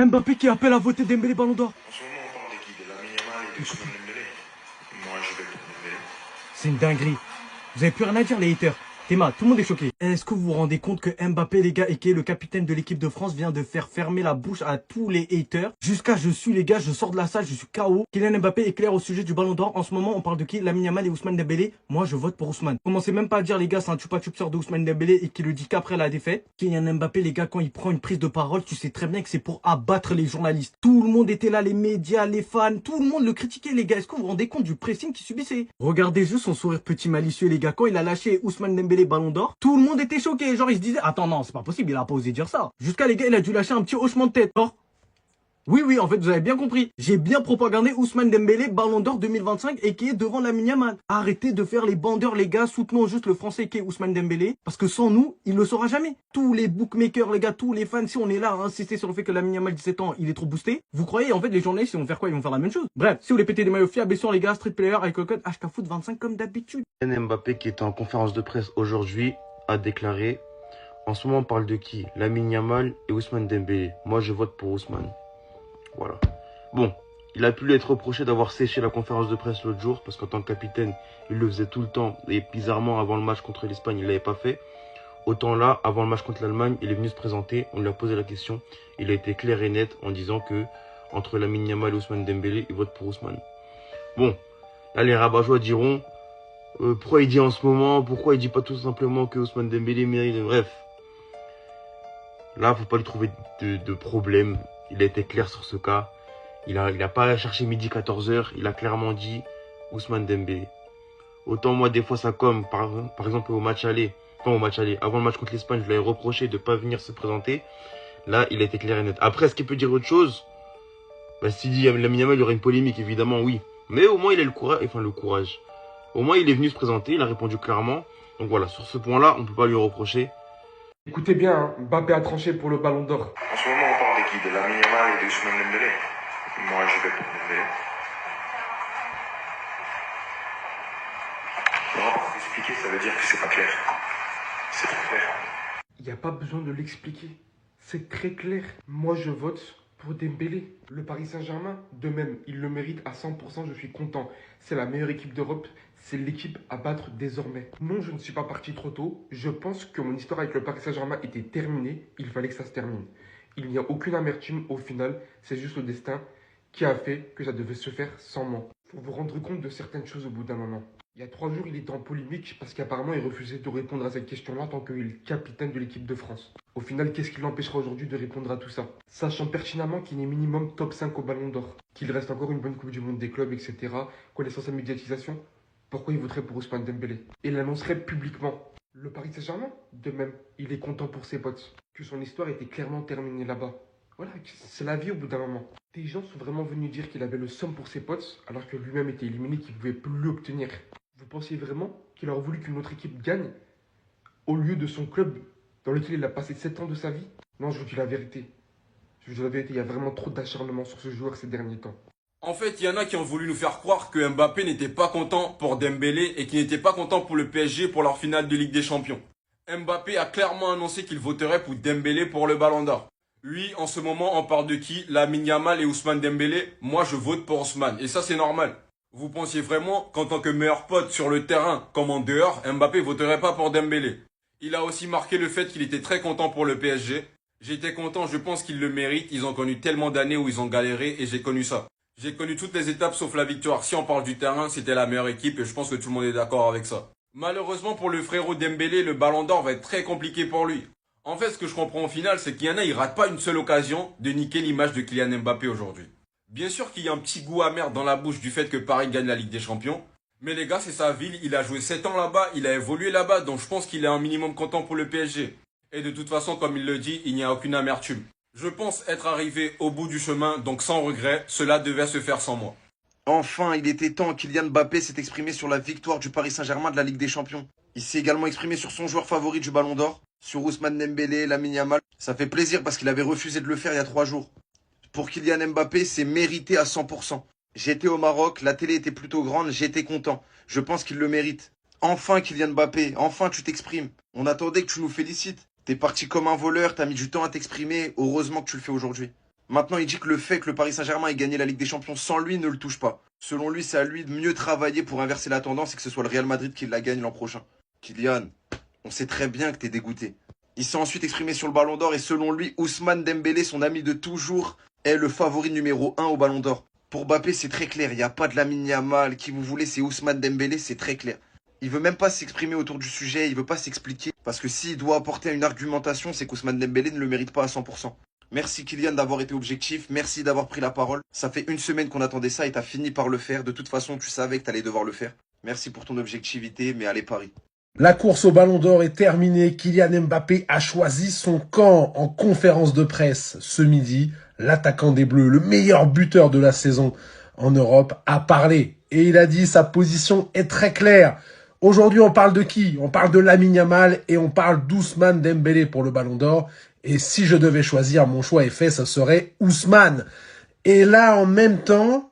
Mbappé qui appelle à voter Dembélé Ballon d'Or. En ce moment, on parle de qui? De Lamine Yamal et de Ousmane Dembélé. Moi, je vais pour Dembélé. C'est une dinguerie. Vous avez plus rien à dire, les haters. Théma, tout le monde est choqué. Est-ce que vous vous rendez compte que Mbappé, les gars, et qui est le capitaine de l'équipe de France, vient de faire fermer la bouche à tous les haters? Jusqu'à je suis, les gars, je sors de la salle, je suis KO. Kylian Mbappé est clair au sujet du Ballon d'Or. En ce moment, on parle de qui? Lamine Yamal et Ousmane Dembélé. Moi, je vote pour Ousmane. Commencez même pas à dire, les gars, c'est un chupa-chup sort de Ousmane Dembélé et qui le dit qu'après la défaite. Kylian Mbappé, les gars, quand il prend une prise de parole, tu sais très bien que c'est pour abattre les journalistes. Tout le monde était là, les médias, les fans, tout le monde le critiquait, les gars. Est-ce que vous vous rendez compte du pressing qu'il subissait? Regardez juste son sourire petit malicieux, les gars. Quand il a lâché Ousmane Dembélé Ballon d'Or, tout le monde était choqué. Genre, il se disait, attends, non, c'est pas possible, il a pas osé dire ça. Jusqu'à, les gars, il a dû lâcher un petit hochement de tête. Genre, oui, en fait, vous avez bien compris. J'ai bien propagandé Ousmane Dembélé, Ballon d'Or 2025, et qui est devant Lamine Yamal. Arrêtez de faire les bandeurs, les gars. Soutenons juste le français qui est Ousmane Dembélé. Parce que sans nous, il le saura jamais. Tous les bookmakers, les gars, tous les fans, si on est là à insister sur le fait que Lamine Yamal, 17 ans, il est trop boosté. Vous croyez, en fait, les journalistes, ils vont faire quoi? Ils vont faire la même chose. Bref, si vous voulez péter des maillots fiables, sur les gars, street player avec le code HKFoot25 comme d'habitude. Mbappé qui était en conférence de presse aujourd'hui a déclaré: en ce moment on parle de qui? Lamine Yamal et Ousmane Dembélé. Moi je vote pour Ousmane. Voilà. Bon, il a pu lui être reproché d'avoir séché la conférence de presse l'autre jour parce qu'en tant que capitaine il le faisait tout le temps et bizarrement avant le match contre l'Espagne il l'avait pas fait. Autant là, avant le match contre l'Allemagne, il est venu se présenter, on lui a posé la question, il a été clair et net en disant que entre Lamine Yamal et Ousmane Dembélé, il vote pour Ousmane. Bon, là les rabat-joie diront pourquoi il dit en ce moment, pourquoi il dit pas tout simplement que Ousmane Dembélé mérite, bref. Là, faut pas lui trouver de problème. Il a été clair sur ce cas. Il a pas cherché midi 14h. Il a clairement dit Ousmane Dembélé. Autant moi, des fois, ça comme, par exemple, au match aller. Pas au match aller. Avant le match contre l'Espagne, je lui avais reproché de pas venir se présenter. Là, il a été clair et net. Après, est-ce qu'il peut dire autre chose? Bah, s'il dit Lamine Yamal, il y aurait une polémique, évidemment, oui. Mais au moins, il a le courage. Enfin, le courage. Au moins, il est venu se présenter. Il a répondu clairement. Donc voilà, sur ce point-là, on peut pas lui reprocher. Écoutez bien, hein, Mbappé a tranché pour le Ballon d'Or. En ce moment, on parle de qui? De Lamine Yamal et de Ousmane Dembélé. Moi, je vais pour Dembélé. Non, pour expliquer, ça veut dire que c'est pas clair. C'est très clair. Il n'y a pas besoin de l'expliquer. C'est très clair. Moi, je vote pour Dembélé. Le Paris Saint-Germain, de même, il le mérite à 100%, je suis content. C'est la meilleure équipe d'Europe, c'est l'équipe à battre désormais. Non, je ne suis pas parti trop tôt. Je pense que mon histoire avec le Paris Saint-Germain était terminée. Il fallait que ça se termine. Il n'y a aucune amertume au final. C'est juste le destin qui a fait que ça devait se faire sans moi. Il faut vous rendre compte de certaines choses au bout d'un moment. Il y a 3 jours, il était en polémique parce qu'apparemment, il refusait de répondre à cette question-là tant qu'il est capitaine de l'équipe de France. Au final, qu'est-ce qui l'empêchera aujourd'hui de répondre à tout ça? Sachant pertinemment qu'il est minimum top 5 au Ballon d'Or, qu'il reste encore une bonne Coupe du Monde des clubs, etc. Connaissant sa médiatisation, pourquoi il voterait pour Ousmane Dembélé? Et l'annoncerait publiquement. Le Paris Saint-Germain, de même, il est content pour ses potes, que son histoire était clairement terminée là-bas. Voilà, c'est la vie au bout d'un moment. Des gens sont vraiment venus dire qu'il avait le somme pour ses potes, alors que lui-même était éliminé, qu'il ne pouvait plus l'obtenir. Vous pensiez vraiment qu'il aurait voulu qu'une autre équipe gagne au lieu de son club dans lequel il a passé 7 ans de sa vie? Non, je vous dis la vérité. Je vous dis la vérité, il y a vraiment trop d'acharnement sur ce joueur ces derniers temps. En fait, il y en a qui ont voulu nous faire croire que Mbappé n'était pas content pour Dembélé et qu'il n'était pas content pour le PSG pour leur finale de Ligue des Champions. Mbappé a clairement annoncé qu'il voterait pour Dembélé pour le Ballon d'Or. Lui, en ce moment, on parle de qui? Lamine Yamal et Ousmane Dembélé. Moi, je vote pour Ousmane. Et ça, c'est normal. Vous pensiez vraiment qu'en tant que meilleur pote sur le terrain comme en dehors, Mbappé voterait pas pour Dembélé? Il a aussi marqué le fait qu'il était très content pour le PSG. J'étais content, je pense qu'il le mérite. Ils ont connu tellement d'années où ils ont galéré et j'ai connu ça. J'ai connu toutes les étapes sauf la victoire. Si on parle du terrain, c'était la meilleure équipe et je pense que tout le monde est d'accord avec ça. Malheureusement pour le frérot Dembélé, le Ballon d'Or va être très compliqué pour lui. En fait, ce que je comprends au final, c'est qu'il y en a, ils ratent pas une seule occasion de niquer l'image de Kylian Mbappé aujourd'hui. Bien sûr qu'il y a un petit goût amer dans la bouche du fait que Paris gagne la Ligue des Champions. Mais les gars, c'est sa ville, il a joué 7 ans là-bas, il a évolué là-bas, donc je pense qu'il est un minimum content pour le PSG. Et de toute façon, comme il le dit, il n'y a aucune amertume. Je pense être arrivé au bout du chemin, donc sans regret, cela devait se faire sans moi. Enfin, il était temps. Kylian Mbappé s'est exprimé sur la victoire du Paris Saint-Germain de la Ligue des Champions. Il s'est également exprimé sur son joueur favori du Ballon d'Or, sur Ousmane Dembélé, Lamine Yamal. Ça fait plaisir parce qu'il avait refusé de le faire il y a 3 jours. Pour Kylian Mbappé, c'est mérité à 100%. J'étais au Maroc, la télé était plutôt grande, j'étais content. Je pense qu'il le mérite. Enfin, Kylian Mbappé, enfin tu t'exprimes. On attendait que tu nous félicites. T'es parti comme un voleur, t'as mis du temps à t'exprimer. Heureusement que tu le fais aujourd'hui. Maintenant, il dit que le fait que le Paris Saint-Germain ait gagné la Ligue des Champions sans lui ne le touche pas. Selon lui, c'est à lui de mieux travailler pour inverser la tendance et que ce soit le Real Madrid qui la gagne l'an prochain. Kylian, on sait très bien que t'es dégoûté. Il s'est ensuite exprimé sur le Ballon d'Or et selon lui, Ousmane Dembélé, son ami de toujours, est le favori numéro 1 au Ballon d'Or. Pour Mbappé, c'est très clair, il n'y a pas de Lamine Yamal, qui vous voulez, c'est Ousmane Dembélé, c'est très clair. Il veut même pas s'exprimer autour du sujet, il veut pas s'expliquer, parce que s'il doit apporter une argumentation, c'est qu'Ousmane Dembélé ne le mérite pas à 100%. Merci Kylian d'avoir été objectif, merci d'avoir pris la parole. Ça fait une semaine qu'on attendait ça et t'as fini par le faire. De toute façon, tu savais que t'allais devoir le faire. Merci pour ton objectivité, mais allez Paris. La course au Ballon d'Or est terminée. Kylian Mbappé a choisi son camp en conférence de presse ce midi. L'attaquant des Bleus, le meilleur buteur de la saison en Europe, a parlé. Et il a dit sa position est très claire. Aujourd'hui, on parle de qui? On parle de Lamine Yamal et on parle d'Ousmane Dembélé pour le Ballon d'Or. Et si je devais choisir, mon choix est fait, ça serait Ousmane. Et là, en même temps,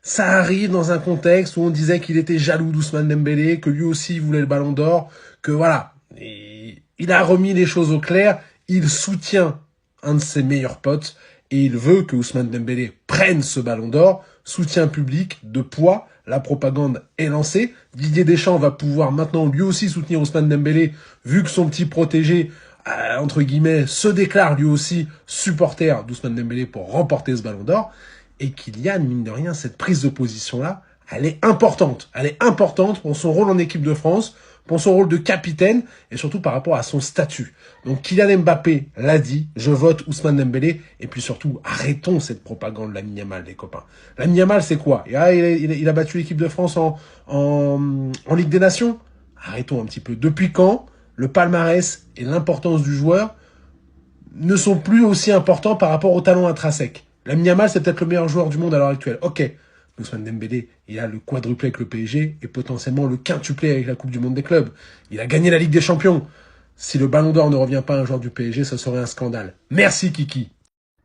ça arrive dans un contexte où on disait qu'il était jaloux d'Ousmane Dembélé, que lui aussi voulait le Ballon d'Or, que voilà, il a remis les choses au clair, il soutient un de ses meilleurs potes et il veut que Ousmane Dembélé prenne ce Ballon d'Or, soutien public de poids. La propagande est lancée. Didier Deschamps va pouvoir maintenant lui aussi soutenir Ousmane Dembélé, vu que son petit protégé, entre guillemets, se déclare lui aussi supporter d'Ousmane Dembélé pour remporter ce Ballon d'Or. Et Kylian, mine de rien, cette prise de position-là, elle est importante. Elle est importante pour son rôle en équipe de France, pour son rôle de capitaine et surtout par rapport à son statut. Donc Kylian Mbappé l'a dit, je vote Ousmane Dembélé. Et puis surtout, arrêtons cette propagande de Lamine Yamal, les copains. Lamine Yamal, c'est quoi? Il a battu l'équipe de France en Ligue des Nations. Arrêtons un petit peu. Depuis quand le palmarès et l'importance du joueur ne sont plus aussi importants par rapport au talent intrinsèque? Lamine Yamal, c'est peut-être le meilleur joueur du monde à l'heure actuelle. Ok. Ousmane Dembélé, il a le quadruplé avec le PSG et potentiellement le quintuplé avec la Coupe du Monde des clubs. Il a gagné la Ligue des Champions. Si le Ballon d'Or ne revient pas à un joueur du PSG, ce serait un scandale. Merci Kiki.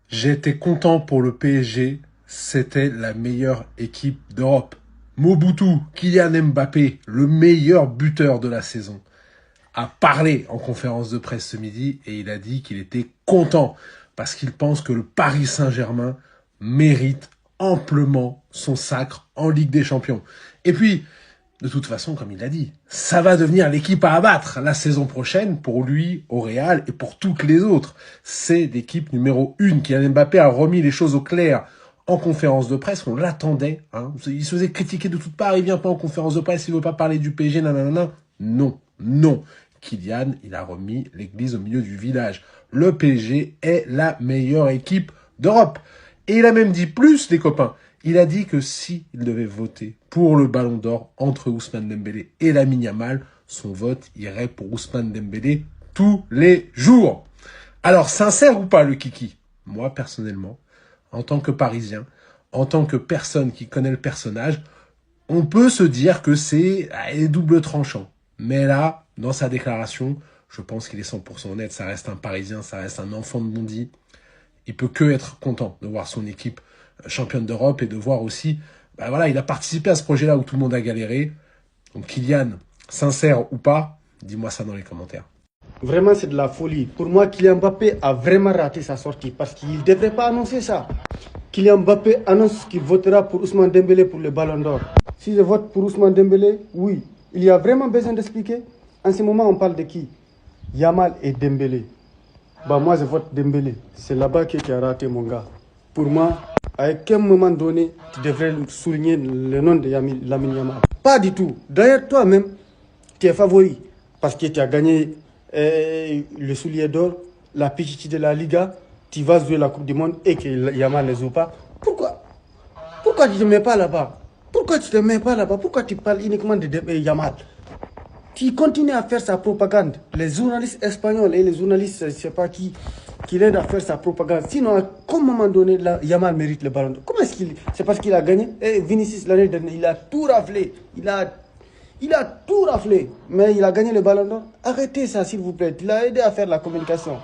J'étais content pour le PSG. C'était la meilleure équipe d'Europe. Mobutu, Kylian Mbappé, le meilleur buteur de la saison, a parlé en conférence de presse ce midi et il a dit qu'il était content parce qu'il pense que le Paris Saint-Germain mérite amplement son sacre en Ligue des Champions. Et puis, de toute façon, comme il l'a dit, ça va devenir l'équipe à abattre la saison prochaine pour lui, au Real et pour toutes les autres. C'est l'équipe numéro 1. Kylian Mbappé a remis les choses au clair en conférence de presse. On l'attendait. Hein. Il se faisait critiquer de toutes parts. Il vient pas en conférence de presse, il veut pas parler du PSG, nanana. Non, non. Kylian, il a remis l'église au milieu du village. Le PSG est la meilleure équipe d'Europe. Et il a même dit plus, les copains. Il a dit que s'il devait voter pour le Ballon d'Or entre Ousmane Dembélé et Lamine Yamal, son vote irait pour Ousmane Dembélé tous les jours. Alors, sincère ou pas, le kiki? Moi, personnellement, en tant que Parisien, en tant que personne qui connaît le personnage, on peut se dire que c'est double tranchant. Mais là, dans sa déclaration, je pense qu'il est 100% honnête. Ça reste un Parisien, ça reste un enfant de Bondy. Il peut que être content de voir son équipe championne d'Europe et de voir aussi, il a participé à ce projet-là où tout le monde a galéré. Donc Kylian, sincère ou pas, dis-moi ça dans les commentaires. Vraiment, c'est de la folie. Pour moi, Kylian Mbappé a vraiment raté sa sortie parce qu'il ne devrait pas annoncer ça. Kylian Mbappé annonce qu'il votera pour Ousmane Dembélé pour le Ballon d'Or. Si je vote pour Ousmane Dembélé, oui, il y a vraiment besoin d'expliquer. En ce moment, on parle de qui? Yamal et Dembélé. Moi, je vote Dembélé. C'est là-bas qui a raté, mon gars. Pour moi, à quel moment donné, tu devrais souligner le nom de Lamine Yamal. Pas du tout. D'ailleurs, toi-même, tu es favori. Parce que tu as gagné le soulier d'or, la Pichichi de la Liga, tu vas jouer la Coupe du Monde et que Yamal ne joue pas. Pourquoi tu ne te mets pas là-bas? Pourquoi tu parles uniquement de Yamal? Qui continue à faire sa propagande. Les journalistes espagnols et les journalistes, je ne sais pas qui l'aident à faire sa propagande. Sinon, à quel moment donné, Yamal mérite le Ballon d'Or? Comment est-ce qu'il... C'est parce qu'il a gagné. Et Vinicius, l'année dernière, il a tout raflé. Il a tout raflé. Mais il a gagné le Ballon d'Or. Arrêtez ça, s'il vous plaît. Il a aidé à faire la communication.